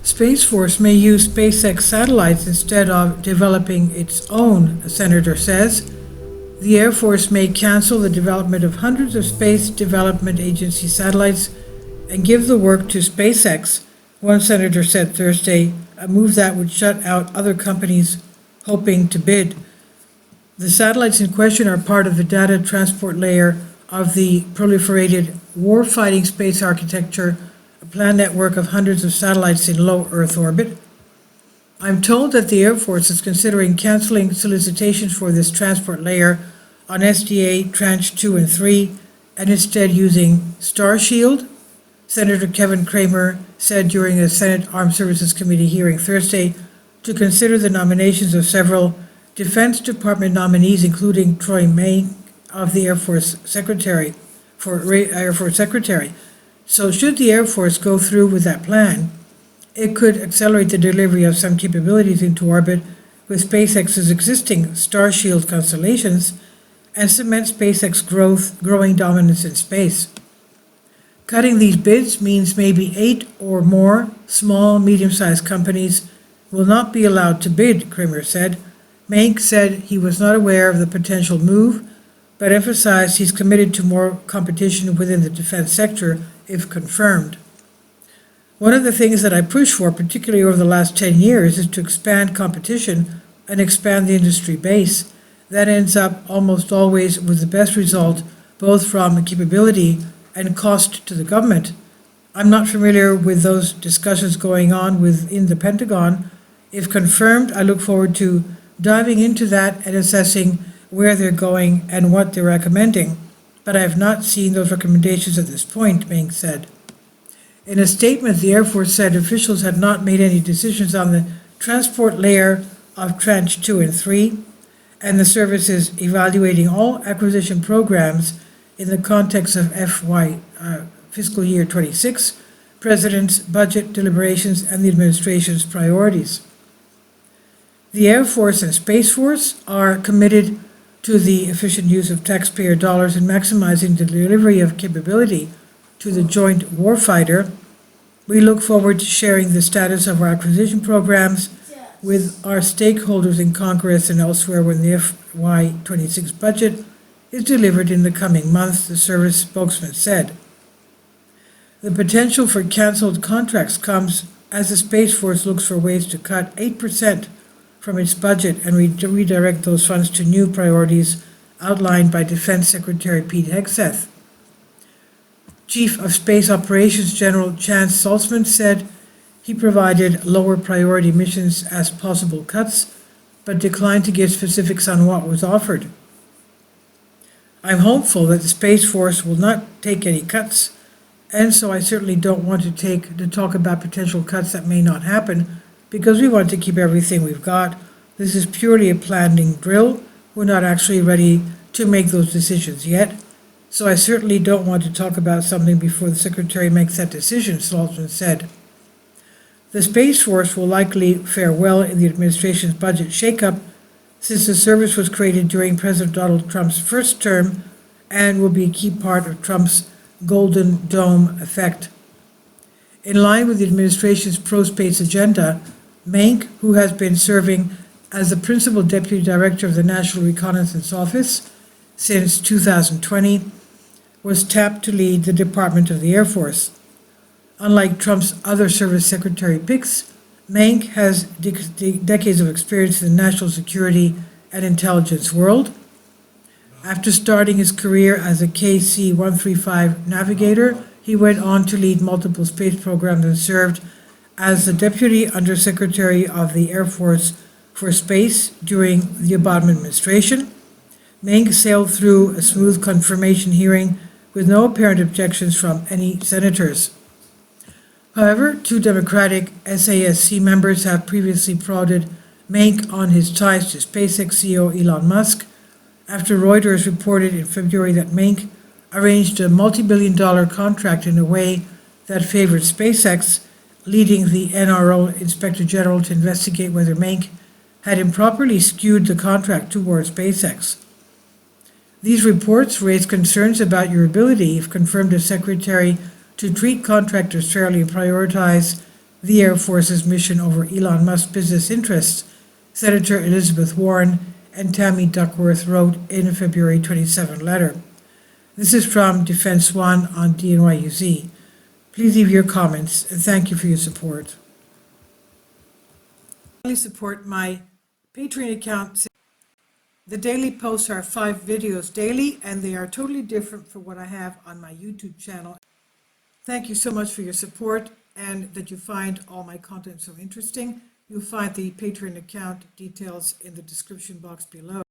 Space Force may use SpaceX satellites instead of developing its own, a senator says. The Air Force may cancel the development of hundreds of Space Development Agency satellites and give the work to SpaceX, one senator said Thursday, a move that would shut out other companies hoping to bid. The satellites in question are part of the data transport layer of the proliferated war-fighting space architecture, a planned network of hundreds of satellites in low Earth orbit. I'm told that the Air Force is considering canceling solicitations for this transport layer on SDA Tranche 2 and 3 and instead using Starshield, Senator Kevin Cramer said during a Senate Armed Services Committee hearing Thursday, to consider the nominations of several Defense Department nominees, including Troy May of the Air Force Secretary. So should the Air Force go through with that plan, it could accelerate the delivery of some capabilities into orbit with SpaceX's existing Starshield constellations and cement SpaceX growing dominance in space. Cutting these bids means maybe 8 or more small, medium-sized companies will not be allowed to bid, Kramer said. Mank said he was not aware of the potential move, but emphasized he's committed to more competition within the defense sector if confirmed. One of the things that I push for, particularly over the last 10 years, is to expand competition and expand the industry base. That ends up almost always with the best result, both from capability and cost to the government. I'm not familiar with those discussions going on within the Pentagon. If confirmed, I look forward to diving into that and assessing where they're going and what they're recommending. But I have not seen those recommendations at this point, Ming said. In a statement, the Air Force said officials had not made any decisions on the transport layer of Tranche 2 and 3, and the service is evaluating all acquisition programs in the context of fiscal year 26, President's budget deliberations, and the administration's priorities. The Air Force and Space Force are committed to the efficient use of taxpayer dollars and maximizing the delivery of capability to the joint warfighter. We look forward to sharing the status of our acquisition programs with our stakeholders in Congress and elsewhere when the FY26 budget is delivered in the coming months, the service spokesman said. The potential for canceled contracts comes as the Space Force looks for ways to cut 8% from its budget and redirect those funds to new priorities outlined by Defense Secretary Pete Hegseth. Chief of Space Operations General Chance Saltzman said he provided lower priority missions as possible cuts, but declined to give specifics on what was offered. I'm hopeful that the Space Force will not take any cuts, and so I certainly don't want to talk about potential cuts that may not happen, because we want to keep everything we've got. This is purely a planning drill. We're not actually ready to make those decisions yet. So I certainly don't want to talk about something before the Secretary makes that decision, Saltzman said. The Space Force will likely fare well in the administration's budget shakeup, since the service was created during President Donald Trump's first term and will be a key part of Trump's Golden Dome effect. In line with the administration's pro-space agenda, Mank, who has been serving as the principal deputy director of the National Reconnaissance Office since 2020, was tapped to lead the Department of the Air Force. Unlike Trump's other service secretary picks, Mank has decades of experience in the national security and intelligence world. After starting his career as a KC-135 navigator, he went on to lead multiple space programs and served as the Deputy Undersecretary of the Air Force for Space during the Obama administration. Mank sailed through a smooth confirmation hearing with no apparent objections from any senators. However, 2 Democratic SASC members have previously prodded Mank on his ties to SpaceX CEO Elon Musk after Reuters reported in February that Mank arranged a multi-billion-dollar contract in a way that favored SpaceX, leading the NRO Inspector General to investigate whether Mank had improperly skewed the contract towards SpaceX. These reports raise concerns about your ability, if confirmed as Secretary, to treat contractors fairly and prioritize the Air Force's mission over Elon Musk's business interests, Senator Elizabeth Warren and Tammy Duckworth wrote in a February 27 letter. This is from Defense One on DNYUZ. Please leave your comments, and thank you for your support. Please support my Patreon account. The daily posts are 5 videos daily, and they are totally different from what I have on my YouTube channel. Thank you so much for your support and that you find all my content so interesting. You'll find the Patreon account details in the description box below.